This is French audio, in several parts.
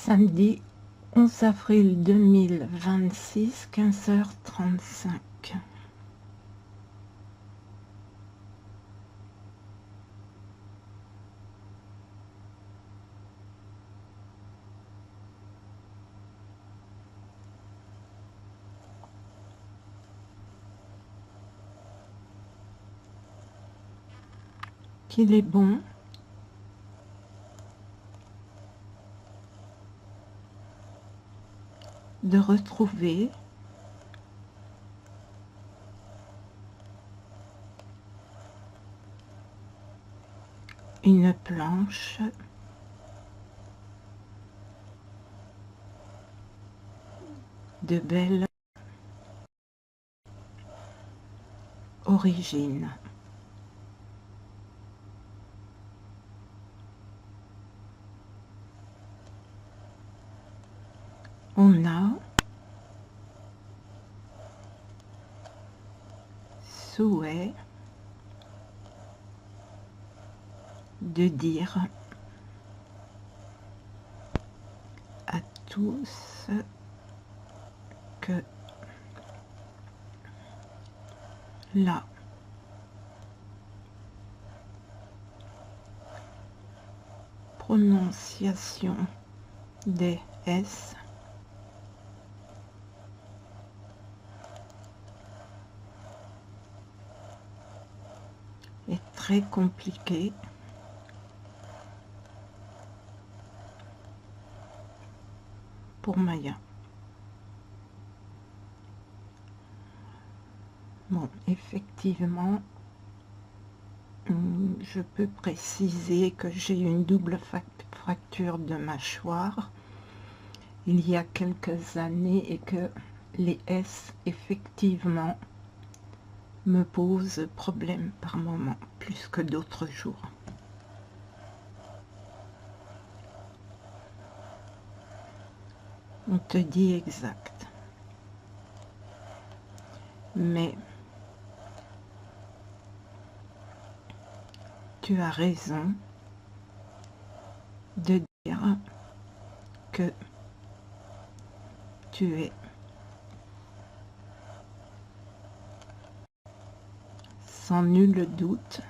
Samedi 11 avril 2026, 15h35. Qu'il est bon de retrouver une planche de belle origine. On a souhait de dire à tous que la prononciation des S est très compliquée pour Maya. Bon, effectivement, je peux préciser que j'ai une double fracture de mâchoire il y a quelques années et que les S, effectivement, me posent problème par moment, plus que d'autres jours. On te dit exact. Mais tu as raison de dire que tu es sans nul doute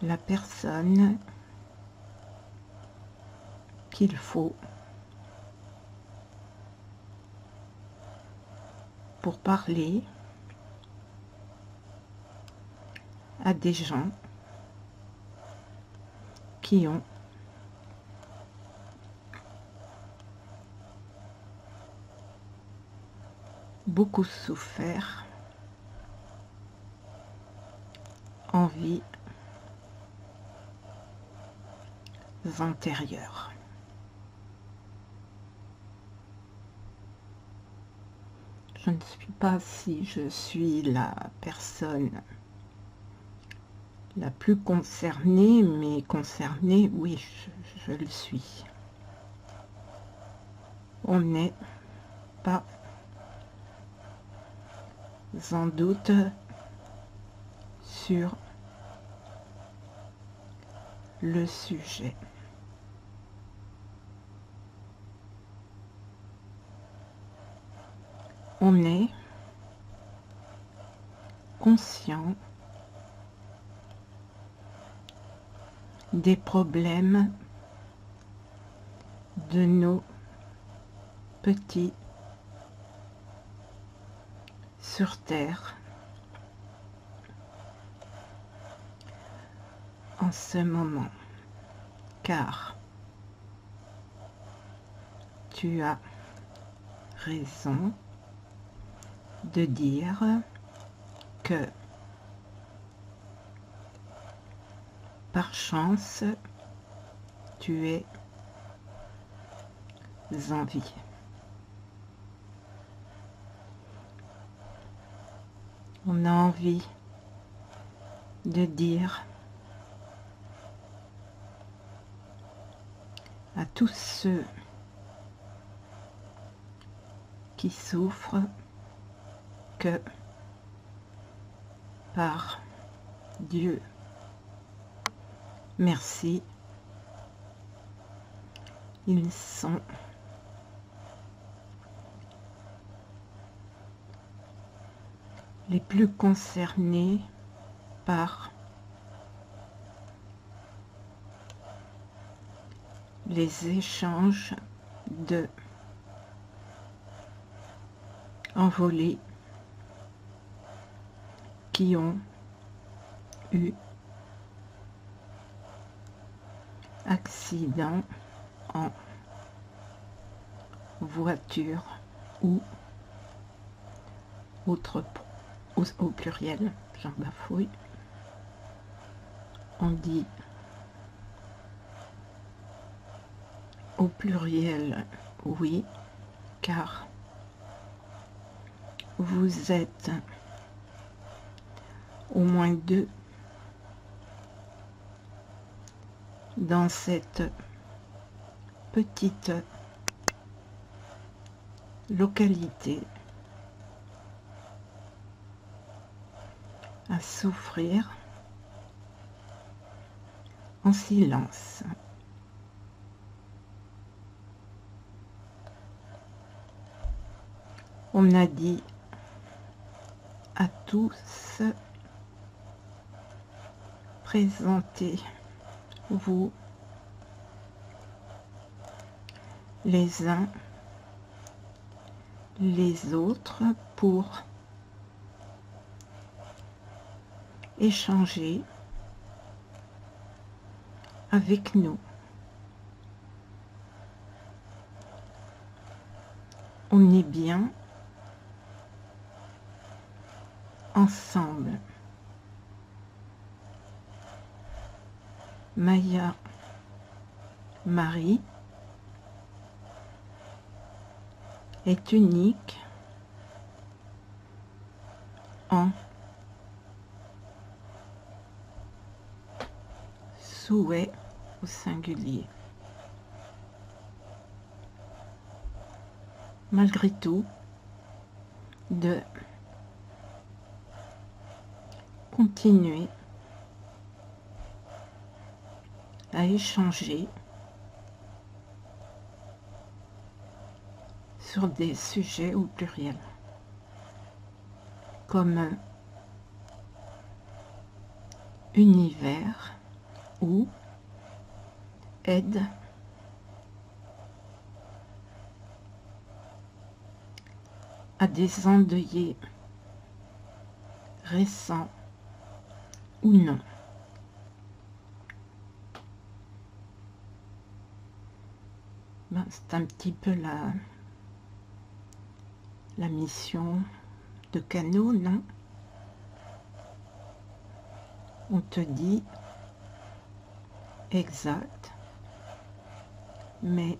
la personne qu'il faut pour parler à des gens qui ont beaucoup souffert en vies antérieures. Je ne sais pas si je suis la personne la plus concernée, mais concernée, oui, je le suis. On n'est pas sans doute sur le sujet. On est conscient des problèmes de nos petits sur Terre en ce moment, car tu as raison de dire que par chance tu es en vie. On a envie de dire à tous ceux qui souffrent que par Dieu merci. Ils sont les plus concernés par les échanges de envolés qui ont eu accident en voiture ou autre, au pluriel, j'en bafouille, on dit au pluriel oui, car vous êtes au moins deux dans cette petite localité à souffrir en silence. On a dit à tous, présentez-vous les uns les autres pour échanger avec nous. On est bien ensemble. Maya Marie est unique en souhait au singulier. Malgré tout, de continuer à échanger sur des sujets au pluriel, comme univers ou aide à des endeuillés récents ou non. Ben, c'est un petit peu la mission de Canaux, non? On te dit exact, mais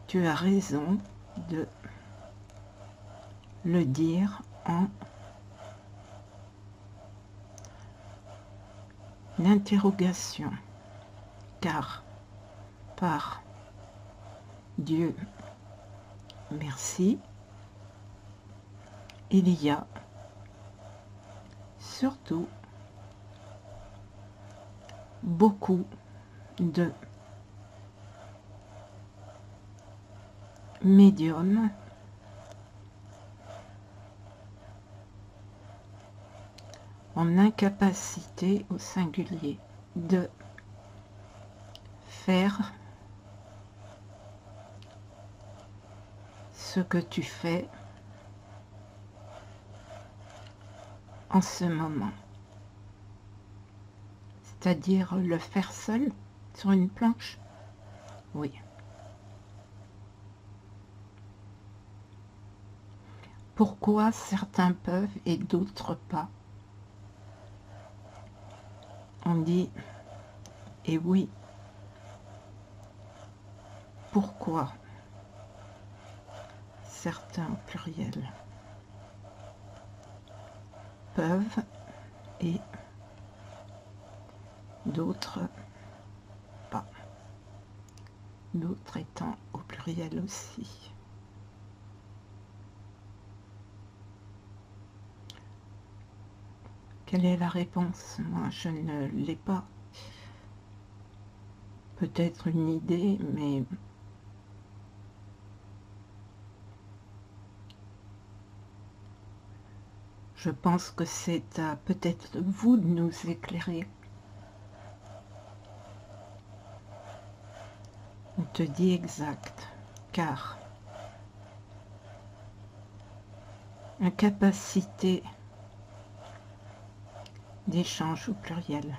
tu as raison de le dire en interrogation, car par Dieu merci, il y a surtout beaucoup de médiums en incapacité au singulier de faire ce que tu fais en ce moment, c'est-à-dire le faire seul sur une planche. Oui. Pourquoi certains peuvent et d'autres pas? On dit, et oui, pourquoi certains pluriels peuvent et d'autres pas, d'autres étant au pluriel aussi. Quelle est la réponse? Moi, je ne l'ai pas. Peut-être une idée, mais je pense que c'est à peut-être vous de nous éclairer. On te dit exact, car incapacité d'échange au pluriel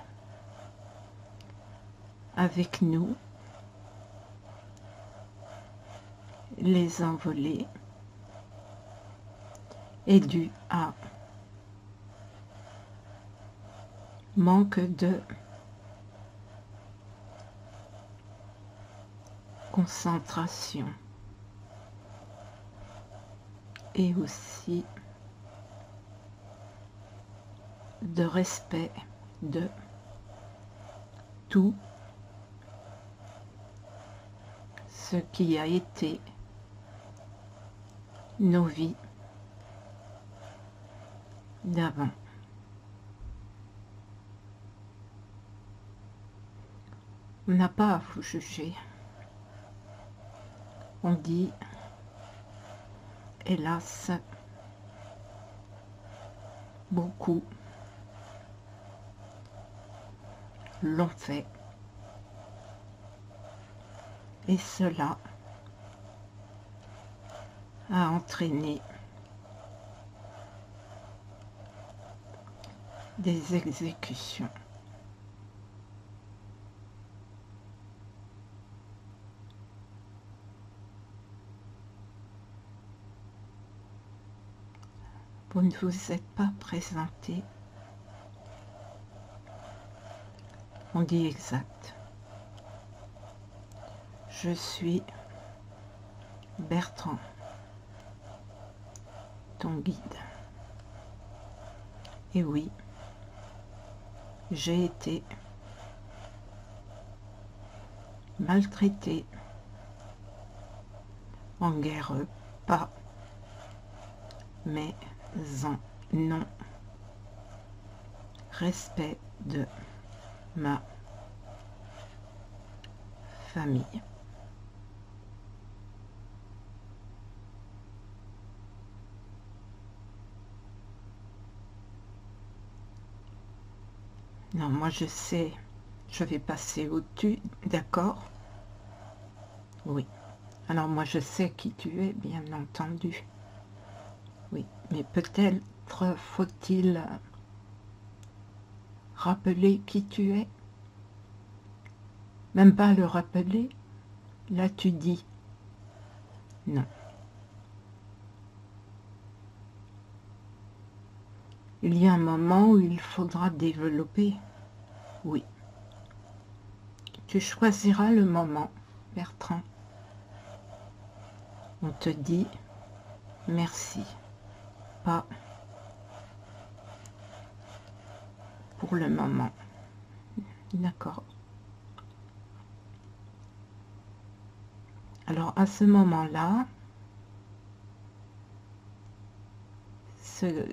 avec nous, les envolées, est due à manque de concentration et aussi de respect de tout ce qui a été nos vies d'avant. On n'a pas à vous juger. On dit, hélas, beaucoup l'ont fait. Et cela a entraîné des exécutions. Vous ne vous êtes pas présenté. On dit exact. Je suis Bertrand, ton guide. Et oui, j'ai été maltraité en guerre, pas, mais en non respect de ma famille. Non, moi je sais, je vais passer au-dessus, d'accord? Oui. Alors moi je sais qui tu es, bien entendu. Oui, mais peut-être faut-il rappeler qui tu es? Même pas le rappeler? Là tu dis non. Il y a un moment où il faudra développer. Oui. Tu choisiras le moment, Bertrand. On te dit merci. Pas pour le moment. D'accord. Alors à ce moment-là, ce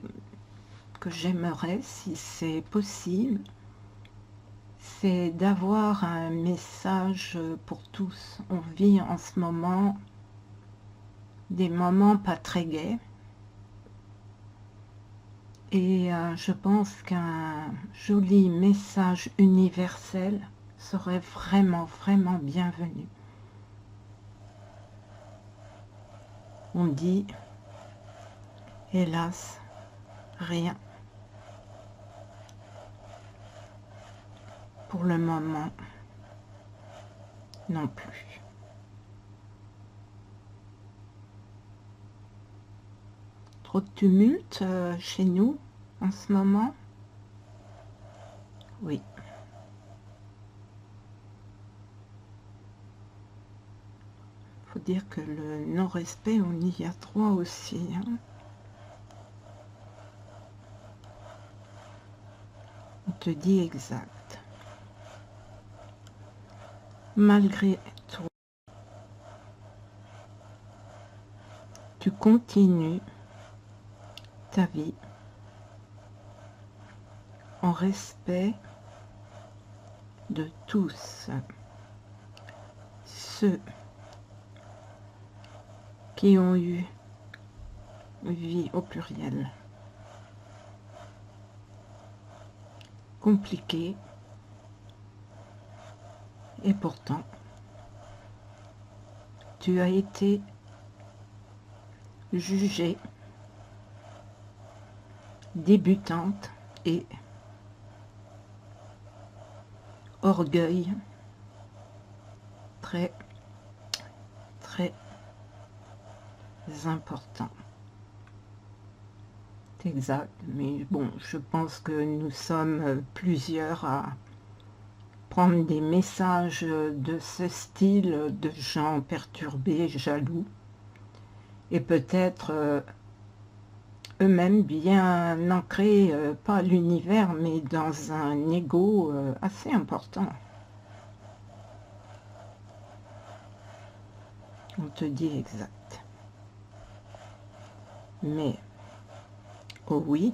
que j'aimerais, si c'est possible, c'est d'avoir un message pour tous. On vit en ce moment des moments pas très gais. Et je pense qu'un joli message universel serait vraiment, vraiment bienvenu. On dit, hélas, rien. Pour le moment, non plus. Trop de tumulte chez nous en ce moment? Oui. Faut dire que le non-respect, on y a droit aussi. Hein. On te dit exact. Malgré toi, tu continues ta vie en respect de tous ceux qui ont eu vie au pluriel compliquée, et pourtant tu as été jugée débutante et orgueil très très important. C'est exact, mais bon, je pense que nous sommes plusieurs à prendre des messages de ce style de gens perturbés, jaloux, et peut-être eux-mêmes bien ancrés, pas à l'univers, mais dans un ego assez important. On te dit exact. Mais, oh oui,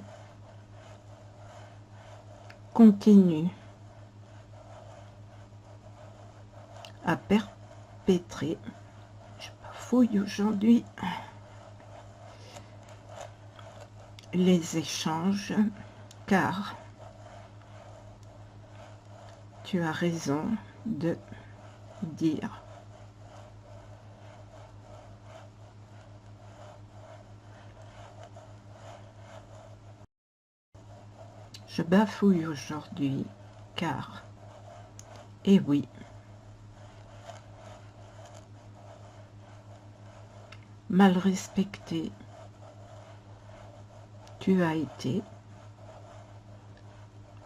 continue à perpétrer, je bafouille aujourd'hui, les échanges, car tu as raison de dire je bafouille aujourd'hui, car, et oui, mal respecté, tu as été,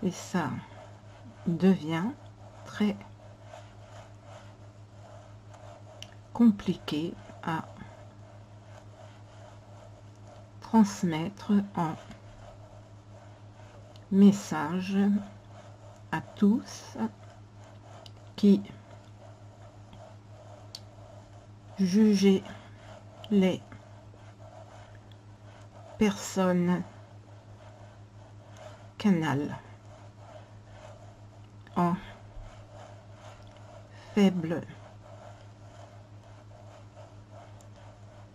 et ça devient très compliqué à transmettre en message à tous qui jugeaient les personnes canal en faible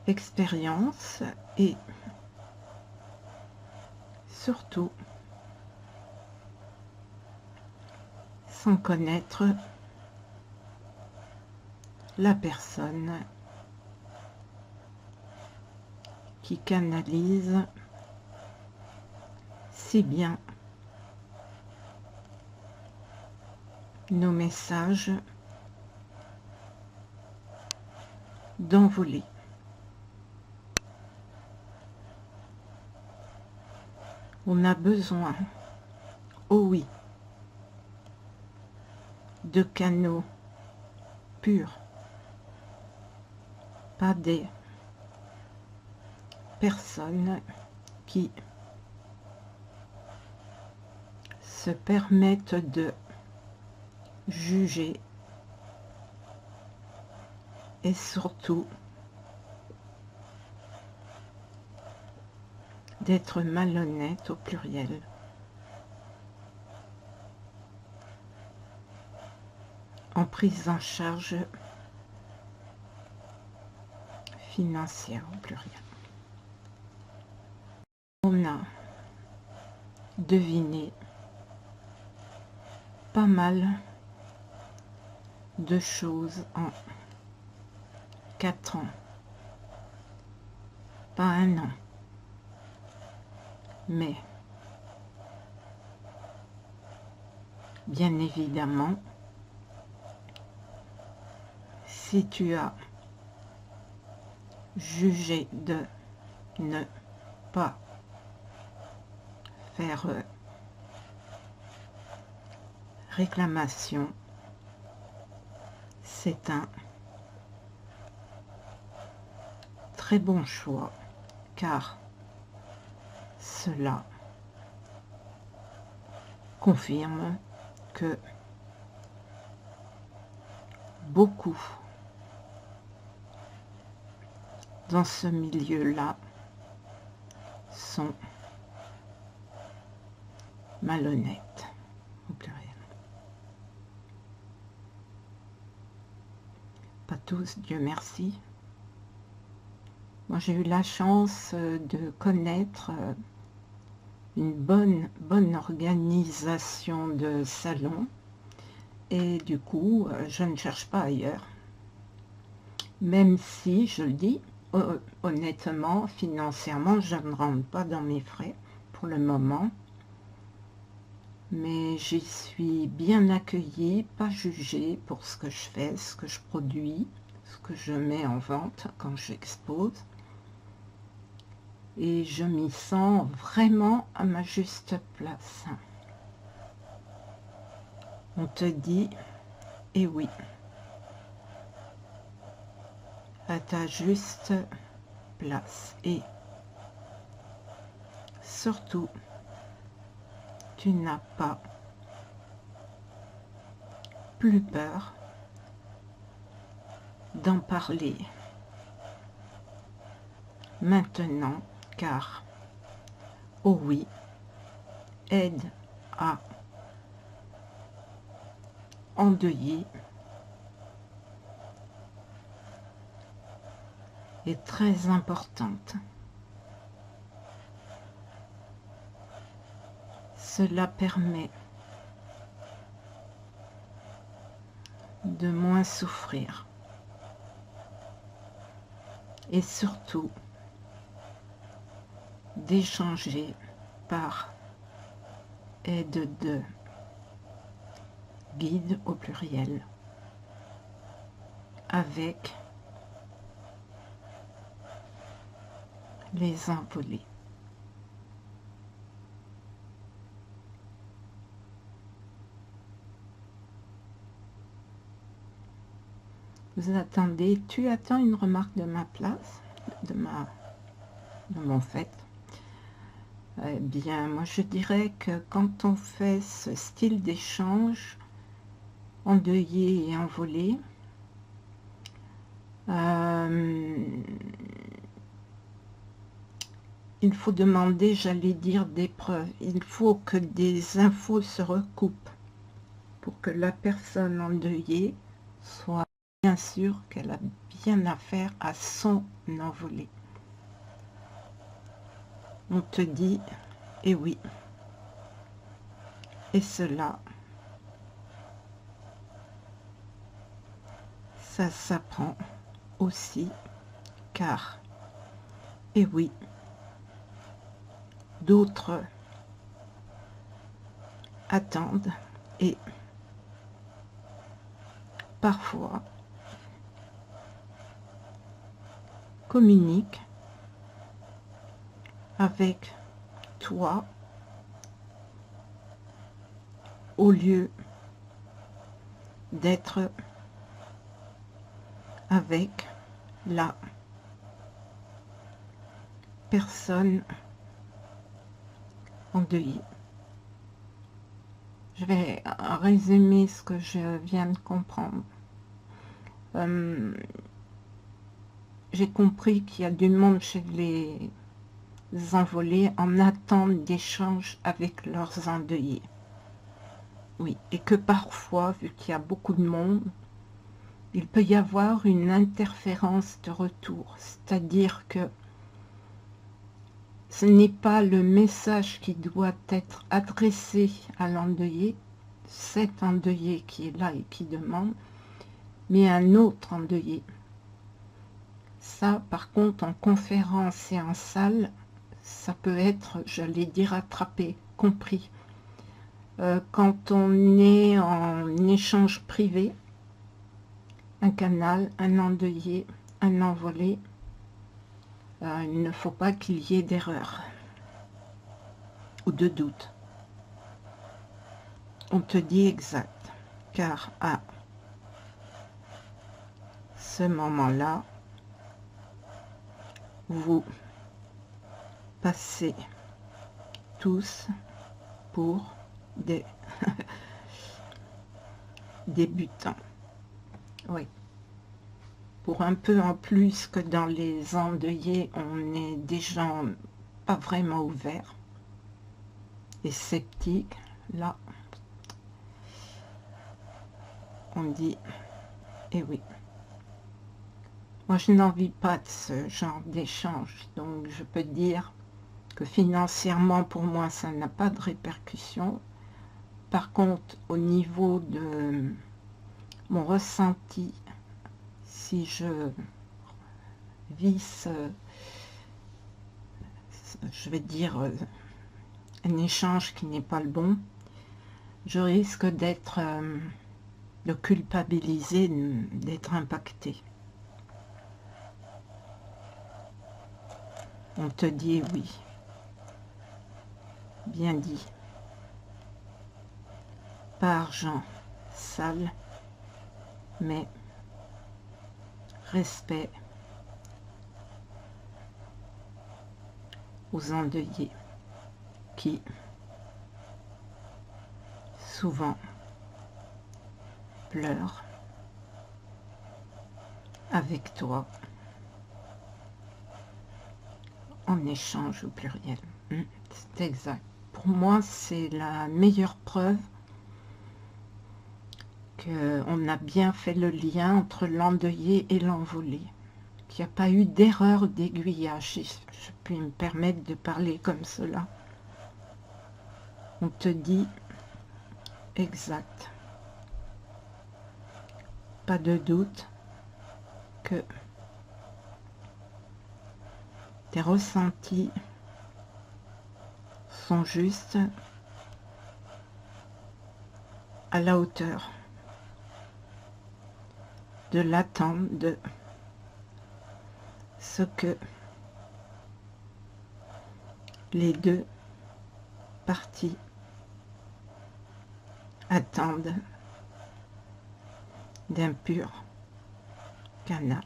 expérience et surtout sans connaître la personne qui canalise si bien nos messages d'envolée. On a besoin, oh oui, de canaux purs, pas des personnes qui se permettent de juger et surtout d'être malhonnête au pluriel. En prise en charge financière au pluriel. On a deviné pas mal de choses en 4 ans, pas 1 an, mais bien évidemment, si tu as jugé de ne pas faire réclamation, c'est un très bon choix, car cela confirme que beaucoup dans ce milieu-là sont malhonnêtes, au pluriel. Pas tous, Dieu merci. Moi, j'ai eu la chance de connaître une bonne organisation de salon, et du coup, je ne cherche pas ailleurs. Même si, je le dis, honnêtement, financièrement, je ne rentre pas dans mes frais pour le moment. Mais j'y suis bien accueillie, pas jugée pour ce que je fais, ce que je produis, ce que je mets en vente quand j'expose. Et je m'y sens vraiment à ma juste place. On te dit, et oui, à ta juste place. Et surtout, tu n'as pas plus peur d'en parler maintenant, car, oh oui, aide à endeuiller est très importante. Cela permet de moins souffrir et surtout d'échanger par aide de guide au pluriel avec les envolés. Vous attendez, tu attends une remarque de ma place, de mon fait. Eh bien, moi je dirais que quand on fait ce style d'échange, endeuillé et envolé, il faut demander, j'allais dire, des preuves. Il faut que des infos se recoupent pour que la personne endeuillée soit bien sûre qu'elle a bien affaire à son envolé. On te dit, et oui, et cela, ça s'apprend aussi, car, et oui, d'autres attendent et parfois communiquent avec toi au lieu d'être avec la personne endeuillée. Je vais résumer ce que je viens de comprendre. J'ai compris qu'il y a du monde chez les envolés en attente d'échange avec leurs endeuillés. Oui, et que parfois, vu qu'il y a beaucoup de monde, il peut y avoir une interférence de retour, c'est-à-dire que ce n'est pas le message qui doit être adressé à l'endeuillé, cet endeuillé qui est là et qui demande, mais un autre endeuillé. Ça, par contre, en conférence et en salle, ça peut être, j'allais dire, attrapé, compris. Quand on est en échange privé, un canal, un endeuillé, un envolé, il ne faut pas qu'il y ait d'erreur ou de doute. On te dit exact, car à ce moment-là, vous passez tous pour des débutants. Oui. Pour un peu en plus que dans les endeuillés, on est des gens pas vraiment ouverts. et sceptique, là, on dit, eh oui. Moi, je n'en vis pas de ce genre d'échange, donc je peux dire que financièrement, pour moi, ça n'a pas de répercussion. Par contre, au niveau de mon ressenti, si je vis, je vais dire, un échange qui n'est pas le bon, je risque d'être, de culpabiliser, d'être impacté. On te dit oui, bien dit, pas argent sale, mais respect aux endeuillés qui souvent pleurent avec toi en échange au pluriel. C'est exact. Pour moi, c'est la meilleure preuve qu'on a bien fait le lien entre l'endeuillé et l'envolé, qu'il n'y a pas eu d'erreur d'aiguillage, si je puis me permettre de parler comme cela. On te dit exact, pas de doute que tes ressentis sont juste à la hauteur de l'attente de ce que les deux parties attendent d'un pur canal.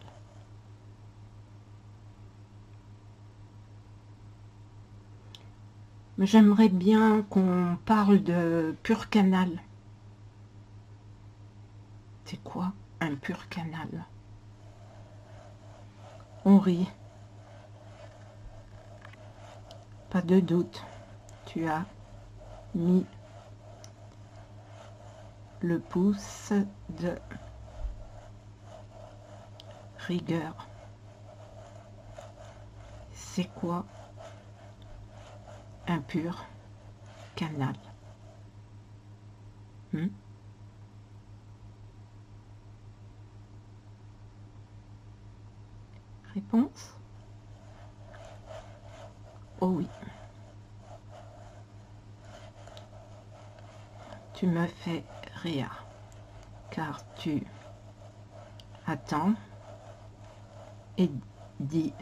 Mais j'aimerais bien qu'on parle de pur canal. C'est quoi un pur canal? On rit. Pas de doute. Tu as mis le pouce de rigueur. C'est quoi un pur canal? Réponse? Oh oui. Tu me fais rire, car tu attends et dis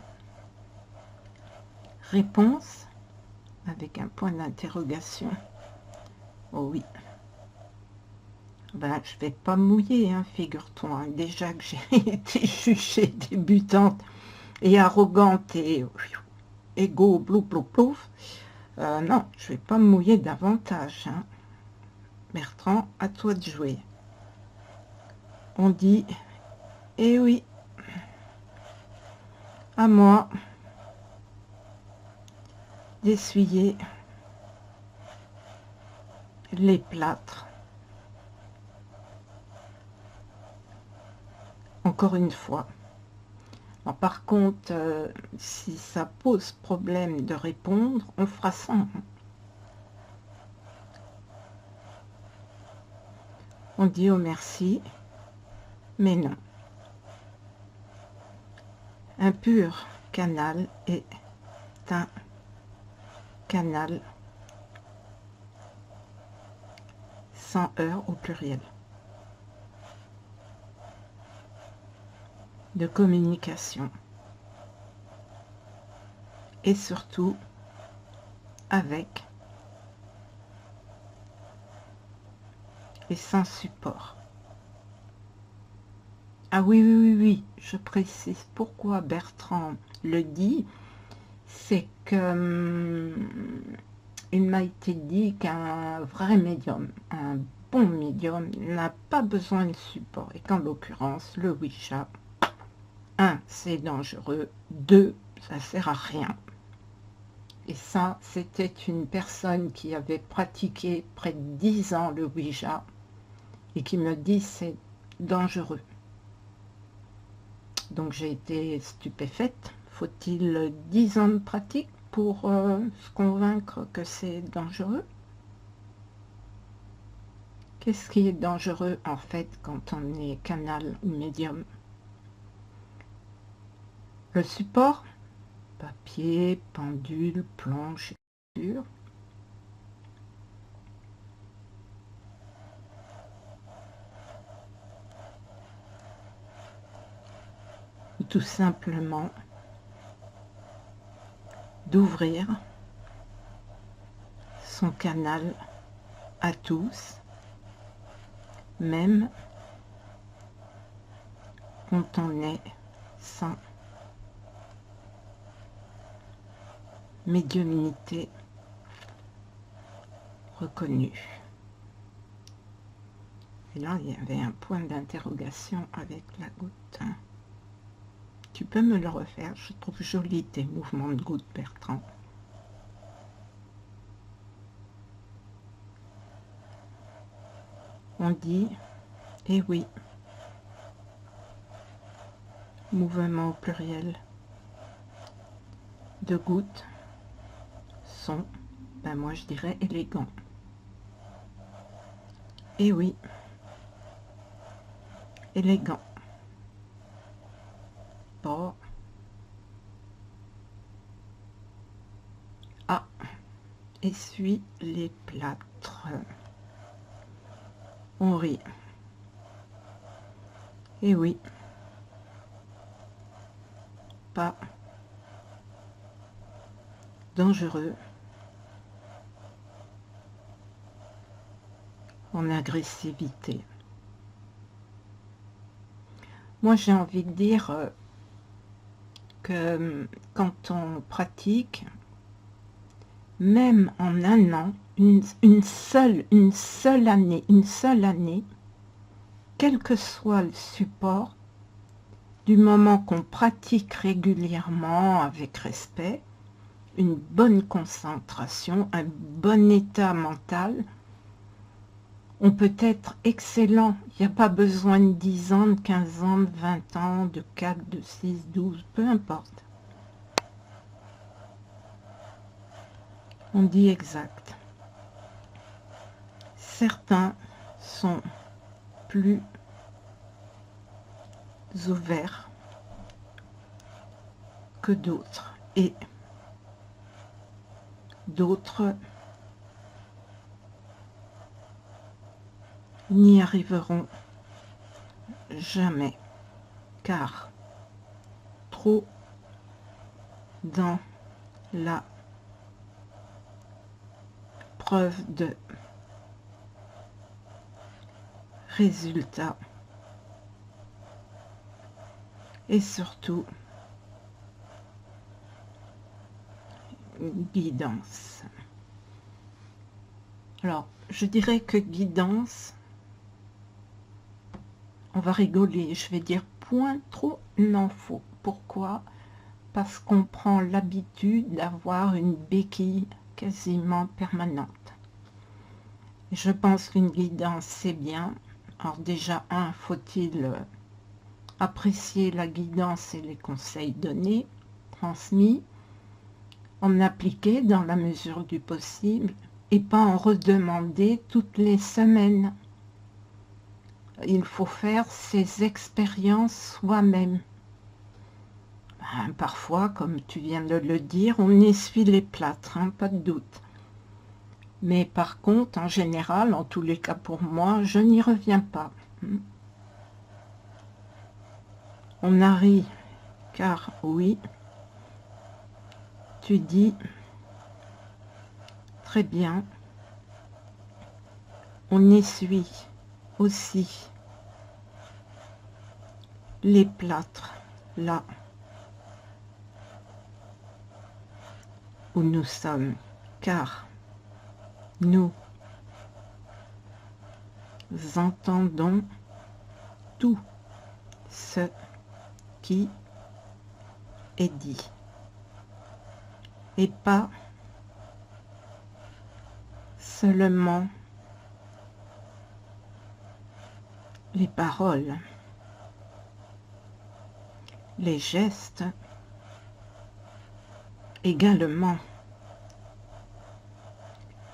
réponse avec un point d'interrogation. Oh oui. Ben, je vais pas mouiller, hein, figure-toi. Hein. Déjà que j'ai été jugée débutante et arrogante et égo, blouf, blouf, blouf. Non, je vais pas me mouiller davantage. Hein. Bertrand, à toi de jouer. On dit, eh oui, à moi d'essuyer les plâtres. Encore une fois. Bon, par contre, si ça pose problème de répondre, on fera sans. On dit oh merci, mais non. Un pur canal est un canal sans heure au pluriel de communication et surtout avec et sans support. Ah oui, oui, oui, oui, je précise pourquoi Bertrand le dit, c'est que il m'a été dit qu'un vrai médium, un bon médium, n'a pas besoin de support et qu'en l'occurrence, le Ouija, 1, c'est dangereux, 2, ça sert à rien. Et ça, c'était une personne qui avait pratiqué près de 10 ans le Ouija et qui me dit c'est dangereux. Donc j'ai été stupéfaite. Faut-il 10 ans de pratique pour se convaincre que c'est dangereux? Qu'est-ce qui est dangereux en fait quand on est canal ou médium? Le support, papier, pendule, planche, écriture. Ou tout simplement d'ouvrir son canal à tous, même quand on est sans médiumnité reconnue. Et là, il y avait un point d'interrogation avec la goutte. Tu peux me le refaire? Je trouve joli tes mouvements de goutte, Bertrand. On dit, eh oui, mouvement au pluriel de gouttes sont, ben moi je dirais élégants. Eh oui, élégant. Pas. Ah, essuie les plâtres. On rit. Eh oui, pas dangereux en agressivité. Moi, j'ai envie de dire que quand on pratique, même en un an, une seule année, quel que soit le support, du moment qu'on pratique régulièrement avec respect, une bonne concentration, un bon état mental, on peut être excellent. Il n'y a pas besoin de 10 ans, de 15 ans, de 20 ans, de 4, de 6, 12, peu importe. On dit exact. Certains sont plus ouverts que d'autres et d'autres n'y arriveront jamais, car trop dans la preuve de résultat et surtout guidance. Alors, je dirais que guidance, on va rigoler, je vais dire point trop n'en faut. Pourquoi? Parce qu'on prend l'habitude d'avoir une béquille quasiment permanente. Et je pense qu'une guidance, c'est bien. Alors déjà, faut-il apprécier la guidance et les conseils donnés, transmis, en appliquer dans la mesure du possible, et pas en redemander toutes les semaines. Il faut faire ses expériences soi-même. Ben, parfois, comme tu viens de le dire, on essuie les plâtres, hein, pas de doute. Mais par contre, en général, en tous les cas pour moi, je n'y reviens pas. On a ri, car oui, tu dis très bien, on essuie aussi les plâtres là où nous sommes, car nous entendons tout ce qui est dit et pas seulement les paroles, les gestes également,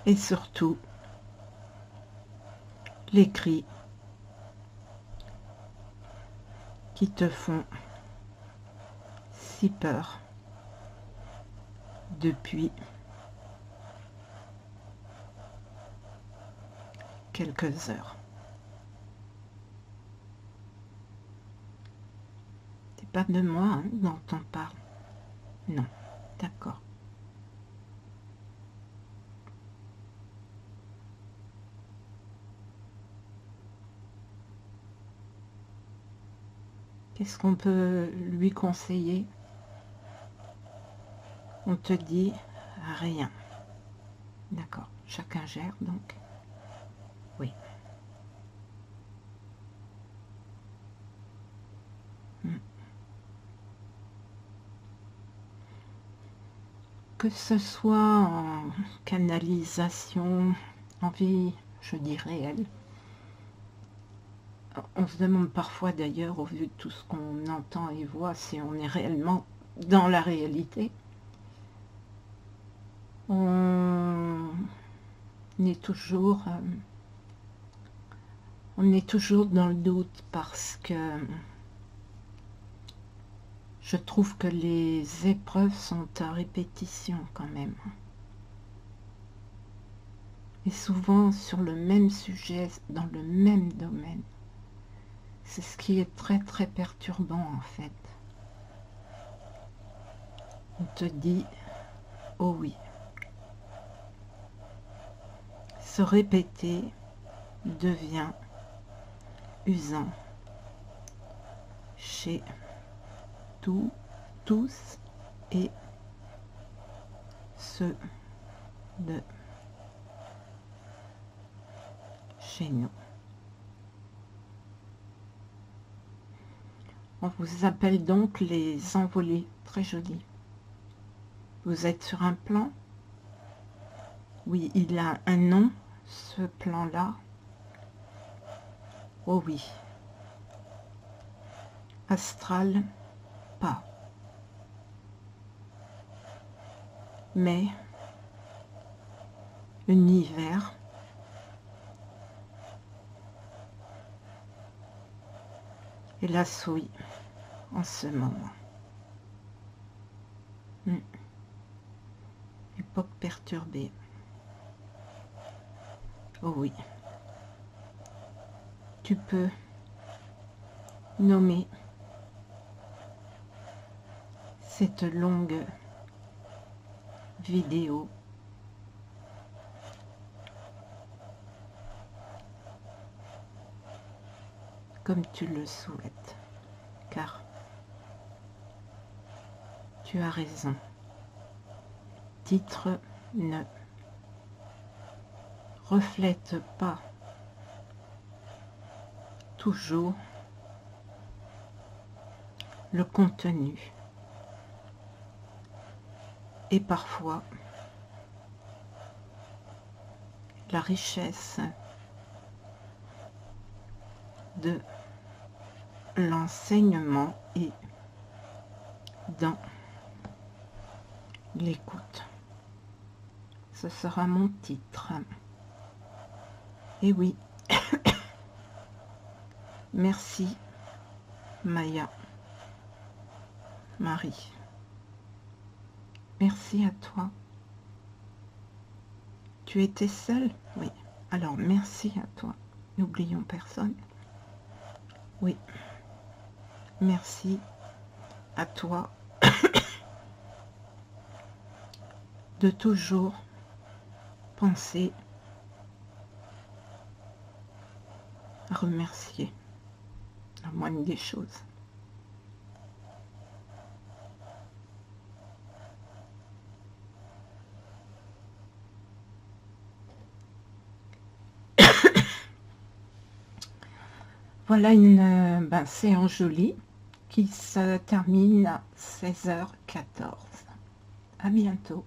et surtout les cris qui te font si peur depuis quelques heures. C'est pas de moi hein, dont on parle. Non, d'accord. Qu'est-ce qu'on peut lui conseiller? On te dit rien. D'accord, chacun gère donc. Oui. Que ce soit en canalisation, en vie, je dis réelle. On se demande parfois d'ailleurs, au vu de tout ce qu'on entend et voit, si on est réellement dans la réalité. On est toujours dans le doute parce que je trouve que les épreuves sont à répétition quand même. Et souvent sur le même sujet, dans le même domaine. C'est ce qui est très très perturbant en fait. On te dit, oh oui. Se répéter devient usant chez tous et ceux de chez nous. On vous appelle donc les envolés, très joli. Vous êtes sur un plan? Oui, il a un nom, ce plan-là. Oh oui. Astral, pas. Mais univers, hélas oui, en ce moment. Époque perturbée. Oh oui. Tu peux nommer cette longue vidéo comme tu le souhaites, car tu as raison. Titre ne reflète pas toujours le contenu et parfois la richesse de l'enseignement et dans l'écoute. Ce sera mon titre. Et oui, merci Maya, Marie. Merci à toi. Tu étais seule? Oui. Alors merci à toi. N'oublions personne. Oui. Merci à toi de toujours penser à remercier la moindre des choses. Voilà une séance jolie qui se termine à 16h14. À bientôt.